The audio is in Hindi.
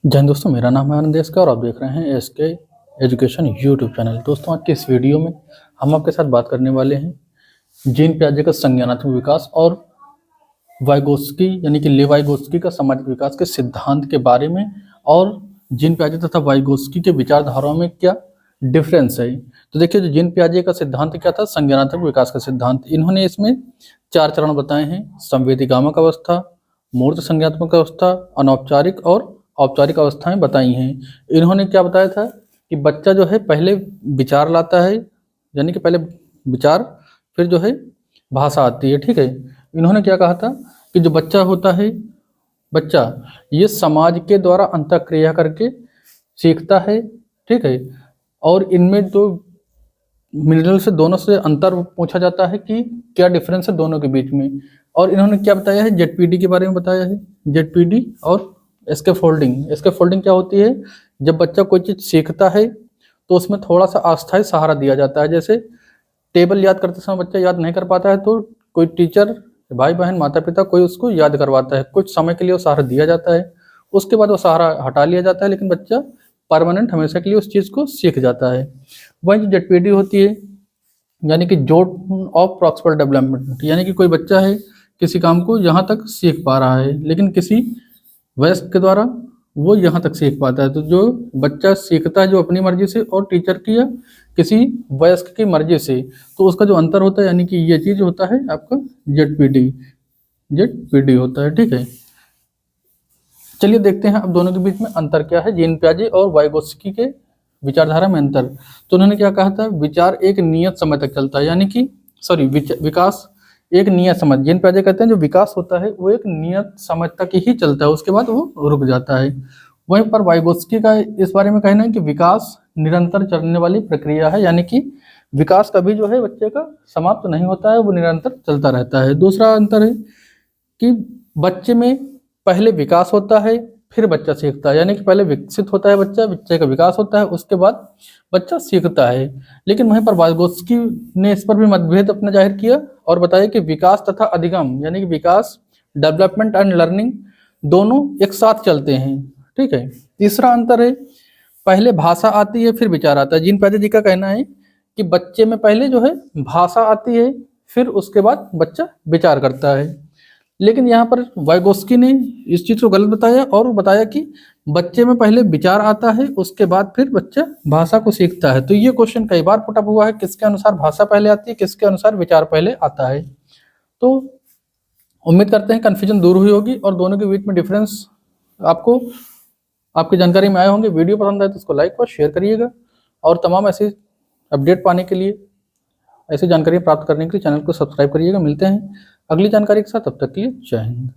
जय हिंद दोस्तों, मेरा नाम है आनंद देश का और आप देख रहे हैं एसके एजुकेशन यूट्यूब चैनल। दोस्तों, आज के इस वीडियो में हम आपके साथ बात करने वाले हैं जीन पियाजे का संज्ञानात्मक विकास और वाइगोत्स्की यानी कि लेवाइगोत्स्की का सामाजिक विकास के सिद्धांत के बारे में, और जीन पियाजे तथा वाइगोत्स्की के विचारधाराओं में क्या डिफरेंस है। तो देखिए, जो जीन पियाजे का सिद्धांत क्या था, संज्ञानात्मक विकास का सिद्धांत। इन्होंने इसमें 4 चरण बताए हैं: संवेदीगामक अवस्था, मूर्त संज्ञात्मक अवस्था, अनौपचारिक और औपचारिक अवस्थाएं बताई हैं। इन्होंने क्या बताया था कि बच्चा जो है पहले विचार लाता है, यानी कि पहले विचार, फिर जो है भाषा आती है। ठीक है। इन्होंने क्या कहा था कि जो बच्चा होता है, बच्चा ये समाज के द्वारा अंतःक्रिया करके सीखता है। ठीक है। और इनमें जो मिनरल से दोनों से अंतर पूछा जाता है कि क्या डिफरेंस है दोनों के बीच में। और इन्होंने क्या बताया है, जेडपीडी के बारे में बताया है। जेडपीडी और स्कैफोल्डिंग क्या होती है, जब बच्चा कोई चीज़ सीखता है तो उसमें थोड़ा सा अस्थायी सहारा दिया जाता है। जैसे टेबल याद करते समय बच्चा याद नहीं कर पाता है तो कोई टीचर, भाई बहन, माता पिता, कोई उसको याद करवाता है। कुछ समय के लिए वो सहारा दिया जाता है, उसके बाद वो सहारा हटा लिया जाता है, लेकिन बच्चा परमानेंट हमेशा के लिए उस चीज़ को सीख जाता है। वही जो जेडपीडी होती है, यानी कि जोन ऑफ प्रॉक्सिमल डेवलपमेंट, यानी कि कोई बच्चा है किसी काम को यहाँ तक सीख पा रहा है, लेकिन किसी वयस्क के द्वारा वो यहाँ तक सीख पाता है। तो जो बच्चा सीखता है जो अपनी मर्जी से और टीचर की या किसी वयस्क की मर्जी से, तो उसका जो अंतर होता है, यानी कि ये चीज होता है आपका जेडपीडी होता है। ठीक है। चलिए देखते हैं अब दोनों के बीच में अंतर क्या है, जीन पियाजे और वाइगोत्स्की के विचारधारा में अंतर। तो उन्होंने क्या कहा था, विचार एक नियत समय तक चलता है, यानी कि विकास एक नियत समय, जीन पियाजे कहते हैं जो विकास होता है वो एक नियत समय तक ही चलता है, उसके बाद वो रुक जाता है। वहीं पर वाइगोत्स्की का इस बारे में कहना है कि विकास निरंतर चलने वाली प्रक्रिया है, यानी कि विकास कभी जो है बच्चे का समाप्त नहीं होता है, वो निरंतर चलता रहता है। दूसरा अंतर है कि बच्चे में पहले विकास होता है, फिर बच्चा सीखता है, यानी कि पहले विकसित होता है बच्चा, बच्चे का विकास होता है, उसके बाद बच्चा सीखता है। लेकिन वहीं पर वाइगोत्स्की ने इस पर भी मतभेद अपना जाहिर किया और बताया कि विकास तथा अधिगम, यानी कि विकास, डेवलपमेंट एंड लर्निंग, दोनों एक साथ चलते हैं। ठीक है। तीसरा अंतर है, पहले भाषा आती है फिर विचार आता है। जीन पियाजे जी का कहना है कि बच्चे में पहले जो है भाषा आती है, फिर उसके बाद बच्चा विचार करता है। लेकिन यहाँ पर वाइगोत्स्की ने इस चीज़ को गलत बताया और बताया कि बच्चे में पहले विचार आता है, उसके बाद फिर बच्चा भाषा को सीखता है। तो ये क्वेश्चन कई बार पुटअप हुआ है, किसके अनुसार भाषा पहले आती है, किसके अनुसार विचार पहले आता है। तो उम्मीद करते हैं कन्फ्यूजन दूर हुई होगी और दोनों के बीच में डिफरेंस आपको आपकी जानकारी में आए होंगे। वीडियो पसंद आए तो इसको लाइक और शेयर करिएगा, और तमाम ऐसे अपडेट पाने के लिए, ऐसी जानकारी प्राप्त करने के लिए चैनल को सब्सक्राइब करिएगा। मिलते हैं अगली जानकारी के साथ, तब तक के लिए जय हिंद।